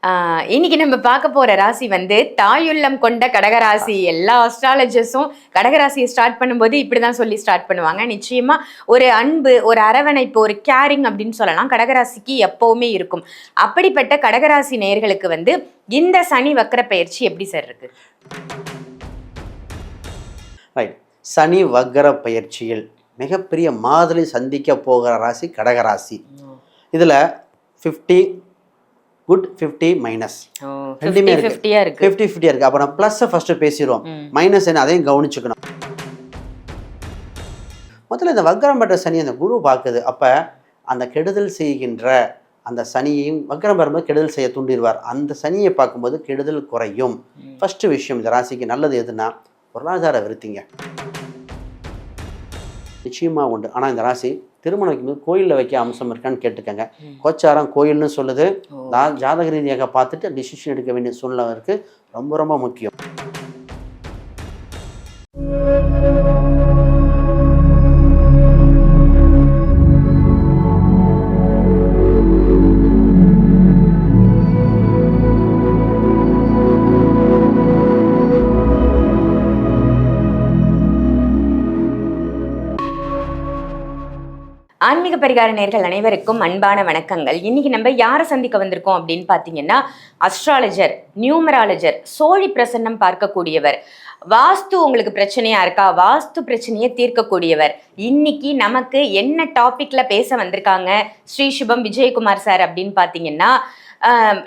இன்னைக்கு நம்ம பார்க்க போற ராசி வந்து தாயுள்ளம் கொண்ட கடகராசி. எல்லா அஸ்ட்ராலஜர்ஸும் கடகராசியை ஸ்டார்ட் பண்ணும்போது இப்படிதான் சொல்லி ஸ்டார்ட் பண்ணுவாங்க. நிச்சயமா ஒரு அன்பு, ஒரு அரவணைப்பு, ஒரு கேரிங் அப்படின்னு சொல்லலாம் கடகராசிக்கு எப்பவுமே இருக்கும். அப்படிப்பட்ட கடகராசி நேயர்களுக்கு வந்து இந்த சனி வக்ர பயிற்சி எப்படி சார் இருக்கு? ரைட். சனி வக்ர பயிற்சியில் மிகப்பெரிய மாதிரி சந்திக்க போகிற ராசி கடகராசி. இதில் 50 குட் 50 மைனஸ் ரெண்டுமே இருக்கு. 50-50 இருக்கு. அப்போ நம்ம ப்ளஸ்ஸை ஃபர்ஸ்ட் பேசிடுவோம். மைனஸ் என்ன அதையும் கவனிச்சுக்கணும். முதல்ல இந்த வக்ரம் பெற்ற சனி அந்த குரு பார்க்குது. அப்போ அந்த கெடுதல் செய்கின்ற அந்த சனியையும் வக்ரம் பெறும்போது கெடுதல் செய்ய தூண்டிடுவார். அந்த சனியை பார்க்கும்போது கெடுதல் குறையும். ஃபர்ஸ்ட் விஷயம் இந்த ராசிக்கு நல்லது எதுனா பொருளாதார விருத்திங்க நிச்சயமா உண்டு. ஆனால் இந்த ராசி திருமணம் வைக்கும்போது கோயிலில் வைக்க அம்சம் இருக்கான்னு கேட்டுக்கங்க. கோச்சாரம் கோயில்னு சொல்லுது. ஜாதக ரீதியாக பார்த்துட்டு டிசிஷன் எடுக்க வேண்டிய சூழ்நிலை இருக்கு. ரொம்ப ரொம்ப முக்கியம். ஆன்மீக பரிகார நேயர்கள் அனைவருக்கும் அன்பான வணக்கங்கள். இன்னைக்கு நம்ம யாரை சந்திக்க வந்திருக்கோம் அப்படின்னு பார்த்தீங்கன்னா, அஸ்ட்ராலஜர், நியூமராலஜர், சோழி பிரசன்னம் பார்க்கக்கூடியவர், வாஸ்து உங்களுக்கு பிரச்சனையா இருக்கா, வாஸ்து பிரச்சனையை தீர்க்கக்கூடியவர். இன்னைக்கு நமக்கு என்ன டாபிக்ல பேச வந்திருக்காங்க ஸ்ரீ சுபம் விஜயகுமார் சார் அப்படின்னு பார்த்தீங்கன்னா,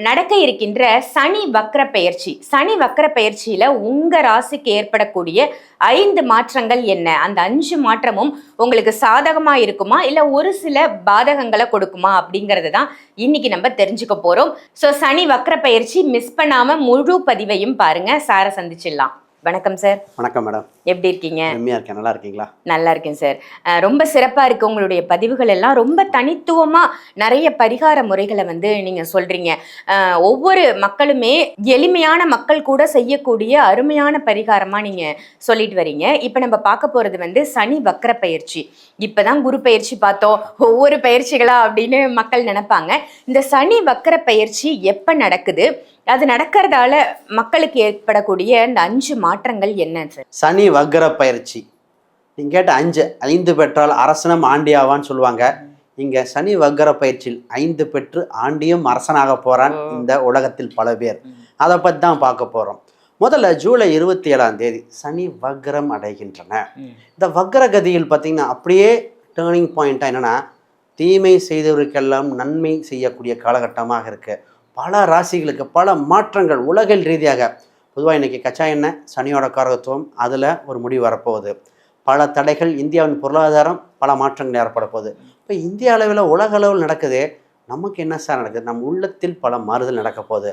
நடக்க இருக்கின்ற சனி வக்ர பெயர்ச்சி. சனி வக்ர பெயர்ச்சியில உங்க ராசிக்கு ஏற்படக்கூடிய 5 மாற்றங்கள் என்ன, அந்த 5 மாற்றமும் உங்களுக்கு சாதகமா இருக்குமா இல்ல ஒரு சில பாதகங்களை கொடுக்குமா அப்படிங்கறது தான் இன்னைக்கு நம்ம தெரிஞ்சுக்க போறோம். ஸோ சனி வக்ர பெயர்ச்சி மிஸ் பண்ணாம முழு பதிவையும் பாருங்க. சாரை சந்திச்சிடலாம். வணக்கம் சார். வணக்கம் மேடம். எப்படி இருக்கீங்க? செம்மையா இருக்கேன். நல்லா இருக்கீங்களா? நல்லா இருக்கேன் சார். ரொம்ப சிறப்பா இருக்கு. உங்களுடைய பதிவுகள் எல்லாம் ரொம்ப தனித்துவமா நிறைய பரிகார முறைகளை வந்து நீங்க சொல்றீங்க. ஒவ்வொரு மக்களுமே எளிமையான மக்கள் கூட செய்யக்கூடிய அருமையான பரிகாரமா நீங்க சொல்லிட்டு வரீங்க. இப்ப நம்ம பார்க்க போறது வந்து சனி வக்ர பயிற்சி. இப்பதான் குரு பயிற்சி பார்த்தோம், ஒவ்வொரு பயிற்சிகளா அப்படின்னு மக்கள் நினைப்பாங்க. இந்த சனி வக்ர பயிற்சி எப்ப நடக்குது, அது நடக்கிறதால மக்களுக்கு ஏற்படக்கூடிய இந்த 5 மாற்றங்கள் என்ன சார்? சனி வக்ர பயிற்சி நீங்க கேட்ட 5 பெற்றால் அரசனும் ஆண்டியாவான்னு சொல்லுவாங்க. இங்க சனி வக்ர பயிற்சியில் 5 பெற்று ஆண்டியும் அரசனாக போறான் இந்த உலகத்தில் பல பேர். அதை பத்தி தான் பார்க்க போறோம். முதல்ல ஜூலை 27ஆம் தேதி சனி வக்ரம் அடைகின்றன. இந்த வக்ர கதியில் பார்த்தீங்கன்னா அப்படியே டேர்னிங் பாயிண்டா என்னன்னா, தீமை செய்தவருக்கெல்லாம் நன்மை செய்யக்கூடிய காலகட்டமாக இருக்கு. பல ராசிகளுக்கு பல மாற்றங்கள் உலகில் ரீதியாக. பொதுவாக இன்றைக்கி கச்சா எண்ணெய் சனியோட காரகத்துவம், அதில் ஒரு முடிவு வரப்போகுது. பல தடைகள், இந்தியாவின் பொருளாதாரம் பல மாற்றங்கள் ஏற்பட போகுது. இப்போ இந்திய அளவில் உலக அளவில் நடக்குது. நமக்கு என்ன சார் நடக்குது? நம் உள்ளத்தில் பல மாறுதல் நடக்க போகுது.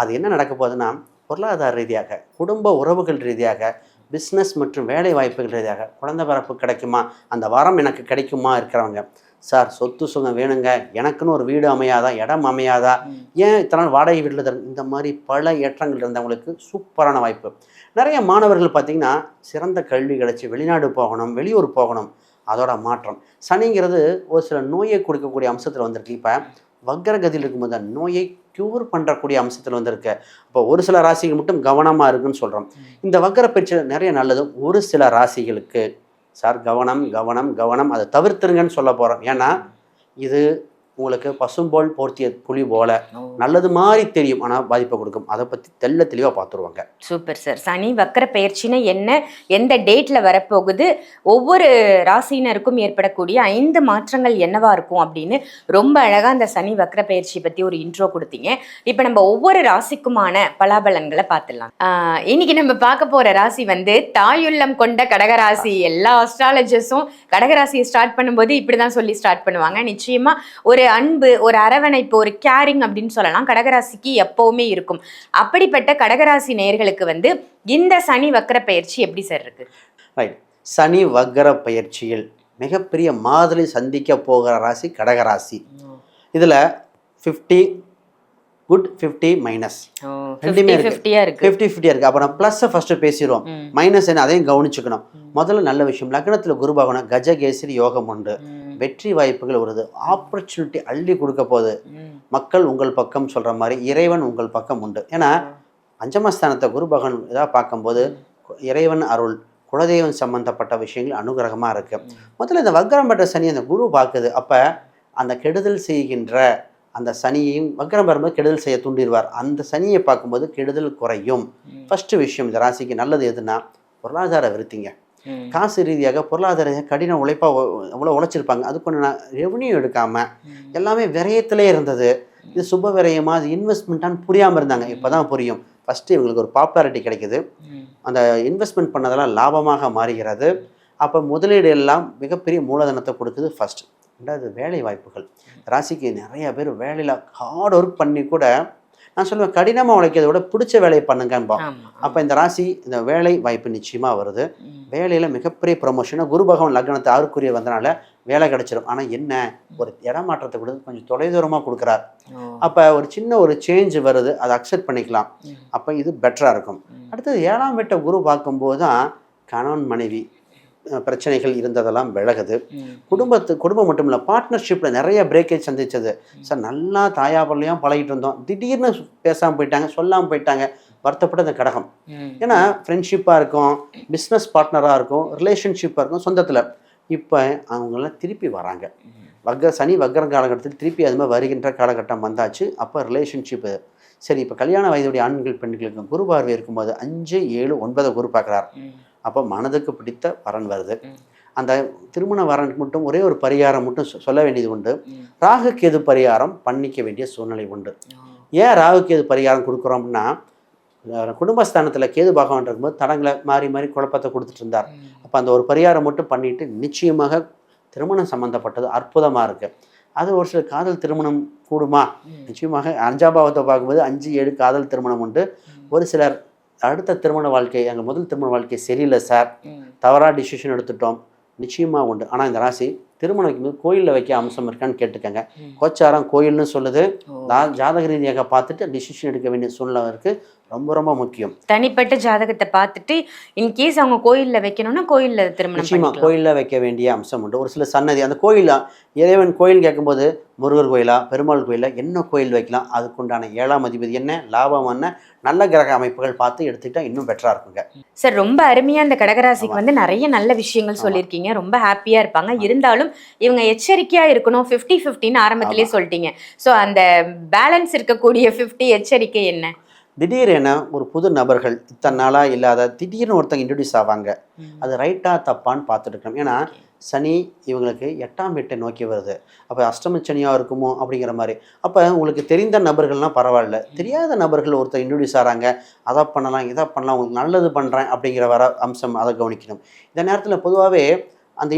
அது என்ன நடக்க போகுதுன்னா, பொருளாதார ரீதியாக, குடும்ப உறவுகள் ரீதியாக, பிஸ்னஸ் மற்றும் வேலை வாய்ப்புகள் ரீதியாக குழந்தை பிறப்பு கிடைக்குமா, அந்த வரம் எனக்கு கிடைக்குமா இருக்கிறவங்க, சார் சொத்து சுகம் வேணுங்க, எனக்குன்னு ஒரு வீடு அமையாதா, இடம் அமையாதா, ஏன் இத்தனை நாள் வாடகை வீட்டில் தரும், இந்த மாதிரி பல ஏற்றங்கள் இருந்தவங்களுக்கு சூப்பரான வாய்ப்பு. நிறைய மாணவர்கள் பார்த்திங்கன்னா சிறந்த கல்வி கிடச்சி வெளிநாடு போகணும், வெளியூர் போகணும், அதோட மாற்றம். சனிங்கிறது ஒரு சில நோயை கொடுக்கக்கூடிய அம்சத்தில் வந்திருக்கு. இப்போ வக்ரகதியில் இருக்கும்போது நோயை க்யூர் பண்ணுறக்கூடிய அம்சத்தில் வந்திருக்கு. அப்போ ஒரு சில ராசிகள் மட்டும் கவனமாக இருக்குன்னு சொல்கிறோம். இந்த வக்ர பயிற்சியில் நிறைய நல்லது. ஒரு சில ராசிகளுக்கு சார் கவனம் கவனம் கவனம், அதை தவிர்த்துருங்கன்னு சொல்ல போகிறோம். ஏன்னா இது உங்களுக்கு பசும்போல் போர்த்திய புலி போல நல்லது மாதிரி தெரியும், ஆனால் பாதிப்பை கொடுக்கும். அதை பற்றி தெளிவாக பார்த்துருவாங்க. Super sir. சனி வக்ர பயிற்சினா என்ன, எந்த டேட்ல வரப்போகுது, ஒவ்வொரு ராசியினருக்கும் ஏற்படக்கூடிய 5 மாற்றங்கள் என்னவா இருக்கும் அப்படின்னு ரொம்ப அழகா அந்த சனி வக்ர பயிற்சி பத்தி ஒரு இன்ட்ரோ கொடுத்தீங்க. இப்போ நம்ம ஒவ்வொரு ராசிக்குமான பலாபலன்களை பார்த்துடலாம். இன்னைக்கு நம்ம பார்க்க போற ராசி வந்து தாயுள்ளம் கொண்ட கடகராசி. எல்லா அஸ்ட்ராலஜர்ஸும் கடகராசியை ஸ்டார்ட் பண்ணும்போது இப்படிதான் சொல்லி ஸ்டார்ட் பண்ணுவாங்க. நிச்சயமா ஒரு அன்பு, ஒரு அரவணைப்பு, ஒரு கேரிங் அப்படின்னு சொல்லலாம் கடகராசிக்கு எப்பவுமே இருக்கும். அப்படிப்பட்ட கடகராசி நேயர்களுக்கு வந்து இந்த சனி வக்ர பயிற்சி எப்படி சார் இருக்கு? ரைட். சனி வக்ர பயிற்சியில் மிகப்பெரிய மாதிரி சந்திக்க போகிற ராசி கடகராசி. இதில் 50 குட் 50 மைனஸ் ரெண்டுமே இருக்கு. 50-50 இருக்கு. அப்போ நம்ம ப்ளஸ் ஃபர்ஸ்ட் பேசிடுவோம், மைனஸ் என்ன அதையும் கவனிச்சுக்கணும். முதல்ல நல்ல விஷயம், லக்னத்துல குரு பகவான் கஜகேசரி யோகம் உண்டு, வெற்றி வாய்ப்புகள் வருது, ஆப்பர்ச்சுனிட்டி அள்ளி கொடுக்க போகுது, மக்கள் உங்கள் பக்கம் சொல்ற மாதிரி இறைவன் உங்கள் பக்கம் உண்டு. ஏன்னா பஞ்சமஸ்தானத்தை குரு பகவான் இதாக பார்க்கும்போது இறைவன் அருள், குலதெய்வம் சம்பந்தப்பட்ட விஷயங்கள் அனுகிரகமாக இருக்கு. முதல்ல இந்த வக்ரம் பெற்ற சனி அந்த குரு பார்க்குது, அப்போ அந்த கெடுதல் செய்கின்ற அந்த சனியையும் வக்ரம் பெறும்போது கெடுதல் செய்ய தூண்டிடுவார். அந்த சனியை பார்க்கும்போது கெடுதல் குறையும். ஃபர்ஸ்ட் விஷயம் இந்த ராசிக்கு நல்லது எதுனா பொருளாதார விருத்திங்க. காசு ரீதியாக பொருளாதார கடின உழைப்பாக எவ்வளோ உழைச்சிருப்பாங்க, அதுக்கு ஒன்று ரெவன்யூ எடுக்காமல் எல்லாமே விரயத்திலே இருந்தது. இது சுப விரயமா அது இன்வெஸ்ட்மெண்ட்டான்னு புரியாமல் இருந்தாங்க, இப்போ தான் புரியும். ஃபஸ்ட்டு இவங்களுக்கு ஒரு பாப்புலாரிட்டி கிடைக்குது, அந்த இன்வெஸ்ட்மெண்ட் பண்ணதெல்லாம் லாபமாக மாறுகிறது. அப்போ முதலீடு எல்லாம் மிகப்பெரிய மூலதனத்தை கொடுக்குது ஃபர்ஸ்ட். ரெண்டாவது வேலை வாய்ப்புகள். ராசிக்கு நிறைய பேர் வேலையில் ஹார்ட் ஒர்க் பண்ணி கூட, நான் சொல்லுவேன் கடினமாக உழைக்கிறத விட பிடிச்ச வேலையை பண்ணுங்கன்பா. அப்போ இந்த ராசி இந்த வேலை வாய்ப்பு நிச்சயமாக வருது. வேலையில் மிகப்பெரிய ப்ரொமோஷனாக குரு பகவான் லக்னத்தை ஆறுக்குரிய வந்தனால வேலை கிடைச்சிடும். ஆனால் என்ன, ஒரு இடமாற்றத்தை கொடுத்து கொஞ்சம் தொலைதூரமாக கொடுக்குறார். அப்போ ஒரு சின்ன ஒரு சேஞ்ச் வருது, அதை அக்செப்ட் பண்ணிக்கலாம். அப்போ இது பெட்டராக இருக்கும். அடுத்தது 7ஆம் வீட்டை குரு பார்க்கும்போது தான் கணவன் மனைவி பிரச்சனைகள் இருந்ததெல்லாம் விலகுது. குடும்பம் மட்டும் இல்லை, பார்ட்னர்ஷிப்பில் நிறைய பிரேக்கேஜ் சந்திச்சது. சார் நல்லா தாயா பிள்ளையும் பழகிட்டு இருந்தோம், திடீர்னு பேசாமல் போயிட்டாங்க, சொல்லாமல் போயிட்டாங்க, வருத்தப்பட்ட இந்த கடகம். ஏன்னா ஃப்ரெண்ட்ஷிப்பாக இருக்கும், பிஸ்னஸ் பார்ட்னராக இருக்கும், ரிலேஷன்ஷிப்பாக இருக்கும் சொந்தத்தில். இப்போ அவங்களாம் திருப்பி வராங்க. சனி வக்ரம் காலகட்டத்தில் திருப்பி அது மாதிரி வருகின்ற காலகட்டம் வந்தாச்சு. அப்போ ரிலேஷன்ஷிப்பு சரி. இப்போ கல்யாண வயதுடைய ஆண்கள் பெண்களுக்கு குரு பார்வை இருக்கும்போது 5, 7, 9 குரு பார்க்குறார். அப்போ மனதுக்கு பிடித்த வரன் வருது. அந்த திருமண வரனுக்கு மட்டும் ஒரே ஒரு பரிகாரம் மட்டும் சொல்ல வேண்டியது உண்டு. ராகு கேது பரிகாரம் பண்ணிக்க வேண்டிய சூழ்நிலை உண்டு. ஏன் ராகு கேது பரிகாரம் கொடுக்குறோம் அப்படின்னா, குடும்பஸ்தானத்தில் கேது பகவான் இருக்கும்போது தடங்களை மாறி மாறி குழப்பத்தை கொடுத்துட்டு இருந்தார். அப்போ அந்த ஒரு பரிகாரம் மட்டும் பண்ணிட்டு நிச்சயமாக திருமணம் சம்மந்தப்பட்டது அற்புதமாக இருக்குது. அது ஒரு சில காதல் திருமணம் கூடுமா, நிச்சயமாக 5ஆம் பாவத்தை பார்க்கும்போது 5, 7 காதல் திருமணம் உண்டு. ஒரு சிலர் அடுத்த திருமண வாழ்க்கை, எங்கள் முதல் திருமண வாழ்க்கை சரியில்லை சார், தவறாக டிசிஷன் எடுத்துட்டோம், நிச்சயமாக உண்டு. ஆனால் இந்த ராசி திருமணம் வைக்கும்போது கோயிலில் வைக்க அம்சம் இருக்கான்னு கேட்டுக்கங்க. கோச்சாரம் கோயில்னு சொல்லுது, ஜாதக ரீதியாக பார்த்துட்டு டிசிஷன் எடுக்க வேண்டிய சூழ்நிலை இருக்குது. ரொம்ப ரொம்ப முக்கியம். தனிப்பட்ட ஜாதகத்தை பார்த்துட்டு இன்கேஸ் அவங்க கோயிலில் வைக்கணும்னா கோயிலில் திருமணம் நிச்சயமாக கோயிலில் வைக்க வேண்டிய அம்சம் உண்டு. ஒரு சில சன்னதி அந்த கோயிலா, இறைவன் கோயில் கேட்கும்போது முருகர் கோயிலா பெருமாள் கோயிலா என்ன கோயில் வைக்கலாம், அதுக்குண்டான 7ஆம் அதிபதி என்ன, லாபம் என்ன, நல்ல கிரக அமைப்புகள் பார்த்து எடுத்துக்கிட்டா இன்னும் பெட்டராக இருக்குங்க. சார் ரொம்ப அருமையாக இந்த கடகராசிக்கு வந்து நிறைய நல்ல விஷயங்கள் சொல்லியிருக்கீங்க, ரொம்ப ஹாப்பியாக இருப்பாங்க. இருந்தாலும் இவங்க எச்சரிக்கையாக இருக்கணும். 50-50ன்னு ஆரம்பத்திலே சொல்லிட்டீங்க. ஸோ அந்த பேலன்ஸ் இருக்கக்கூடிய 50 எச்சரிக்கை என்ன? திடீரென ஒரு புது நபர்கள் இத்தனை நாளாக இல்லாத திடீர்னு ஒருத்தங்க இன்ட்ரடியூஸ் ஆவாங்க, அது ரைட்டாக தப்பான்னு பார்த்துட்டு இருக்கணும். ஏன்னா சனி இவங்களுக்கு 8ஆம் வீட்டை நோக்கி வருது. அப்போ அஷ்டம சனியாக இருக்குமோ அப்படிங்கிற மாதிரி. அப்போ உங்களுக்கு தெரிந்த நபர்கள்னால் பரவாயில்ல, தெரியாத நபர்கள் ஒருத்தர் இன்ட்ரடியூஸ் ஆகிறாங்க, அதை பண்ணலாம் இதை பண்ணலாம், உங்களுக்கு நல்லது பண்ணுறேன் அப்படிங்கிற வர அம்சம் அதை கவனிக்கணும். இந்த நேரத்தில் பொதுவாகவே அந்த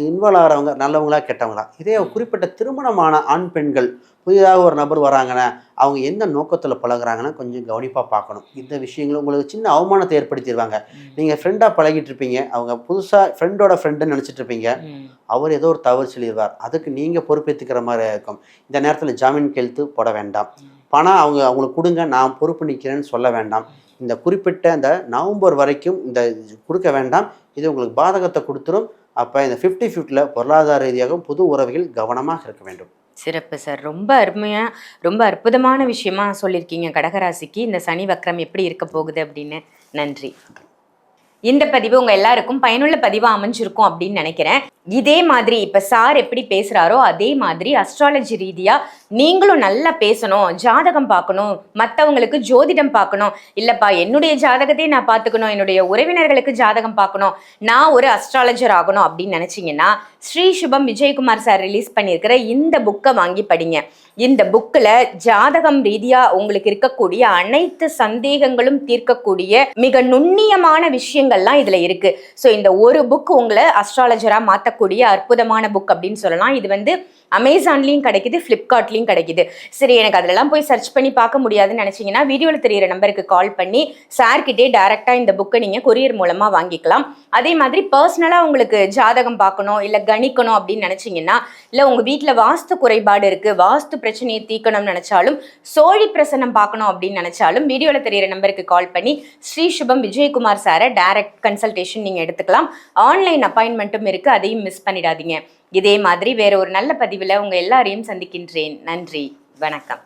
இன்வால்வ் ஆகிறவங்க நல்லவங்களா கெட்டவங்களா, இதே குறிப்பிட்ட திருமணமான ஆண் பெண்கள் புதிதாக ஒரு நபர் வராங்கன்னா அவங்க எந்த நோக்கத்தில் பழகுறாங்கன்னா கொஞ்சம் கவனிப்பாக பார்க்கணும். இந்த விஷயங்கள் உங்களுக்கு சின்ன அவமானத்தை ஏற்படுத்திடுவாங்க. நீங்கள் ஃப்ரெண்டாக பழகிட்டு இருப்பீங்க, அவங்க புதுசாக ஃப்ரெண்டோட ஃப்ரெண்டுன்னு நினச்சிட்டு இருப்பீங்க, அவர் ஏதோ ஒரு தவறு சொல்லிடுவார், அதுக்கு நீங்கள் பொறுப்பேற்றுக்கிற மாதிரி இருக்கும். இந்த நேரத்தில் ஜாமீன் கையெழுத்து போட வேண்டாம், பணம் அவங்களுக்கு கொடுங்க நான் பொறுப்பு நிற்கிறேன்னு சொல்ல வேண்டாம். இந்த குறிப்பிட்ட இந்த நவம்பர் வரைக்கும் இந்த கொடுக்க வேண்டாம், இது உங்களுக்கு பாதகத்தை கொடுத்துரும். அப்போ இந்த 50-50ல் பொருளாதார ரீதியாகவும் புது உறவுகள் கவனமாக இருக்க வேண்டும். சிறப்பு சார், ரொம்ப அருமையாக ரொம்ப அற்புதமான விஷயமா சொல்லியிருக்கீங்க. கடகராசிக்கு இந்த சனி வக்ரம் எப்படி இருக்க போகுது அப்படின்னு. நன்றி. இந்த பதிவு உங்க எல்லாருக்கும் பயனுள்ள பதிவா அமைஞ்சிருக்கும் அப்படின்னு நினைக்கிறேன். இதே மாதிரி இப்ப சார் எப்படி பேசுறாரோ அதே மாதிரி அஸ்ட்ராலஜி ரீதியா நீங்களும் நல்லா பேசணும், ஜாதகம் பார்க்கணும், மற்றவங்களுக்கு ஜோதிடம் பார்க்கணும், இல்லப்பா என்னுடைய ஜாதகத்தை நான் பார்த்துக்கணும், என்னுடைய உறவினர்களுக்கு ஜாதகம் பார்க்கணும், நான் ஒரு அஸ்ட்ராலஜர் ஆகணும் அப்படின்னு நினைச்சீங்கன்னா ஸ்ரீ சுபம் விஜயகுமார் சார் ரிலீஸ் பண்ணியிருக்கிற இந்த புக்கை வாங்கி படிங்க. இந்த புக்கில் ஜாதகம் ரீதியா உங்களுக்கு இருக்கக்கூடிய அனைத்து சந்தேகங்களும் தீர்க்கக்கூடிய மிக நுண்ணியமான விஷயங்கள் விஷயங்கள்லாம் இதுல இருக்கு. ஸோ இந்த ஒரு புக் உங்களை அஸ்ட்ராலஜரா மாத்தக்கூடிய அற்புதமான புக் அப்படின்னு சொல்லலாம். இது வந்து அமேசான்லயும் கிடைக்குது, பிளிப்கார்ட்லயும் கிடைக்குது. சரி, எனக்கு அதெல்லாம் போய் சர்ச் பண்ணி பார்க்க முடியாதுன்னு நினைச்சீங்கன்னா வீடியோல தெரியிற நம்பருக்கு கால் பண்ணி சார்கிட்டே டைரக்டா இந்த புக்கை நீங்க கொரியர் மூலமா வாங்கிக்கலாம். அதே மாதிரி பர்சனலா உங்களுக்கு ஜாதகம் பார்க்கணும் இல்ல கணிக்கணும் அப்படின்னு நினைச்சீங்கன்னா, இல்ல உங்க வீட்டுல வாஸ்து குறைபாடு இருக்கு, வாஸ்து பிரச்சனையை தீர்க்கணும்னு நினைச்சாலும், சோழி பிரசன்னம் பார்க்கணும் அப்படின்னு நினைச்சாலும் வீடியோல தெரியிற நம்பருக்கு கால் பண்ணி ஸ்ரீ சுபம் விஜயகுமார் சாரை டைரக்ட் கன்சல்டேஷன் நீங்க எடுத்துக்கலாம். ஆன்லைன் அப்பாயின்மெண்ட்டும் இருக்கு, அதையும் மிஸ் பண்ணிடாதீங்க. இதே மாதிரி வேற ஒரு நல்ல பதிவுல உங்க எல்லாரையும் சந்திக்கின்றேன். நன்றி, வணக்கம்.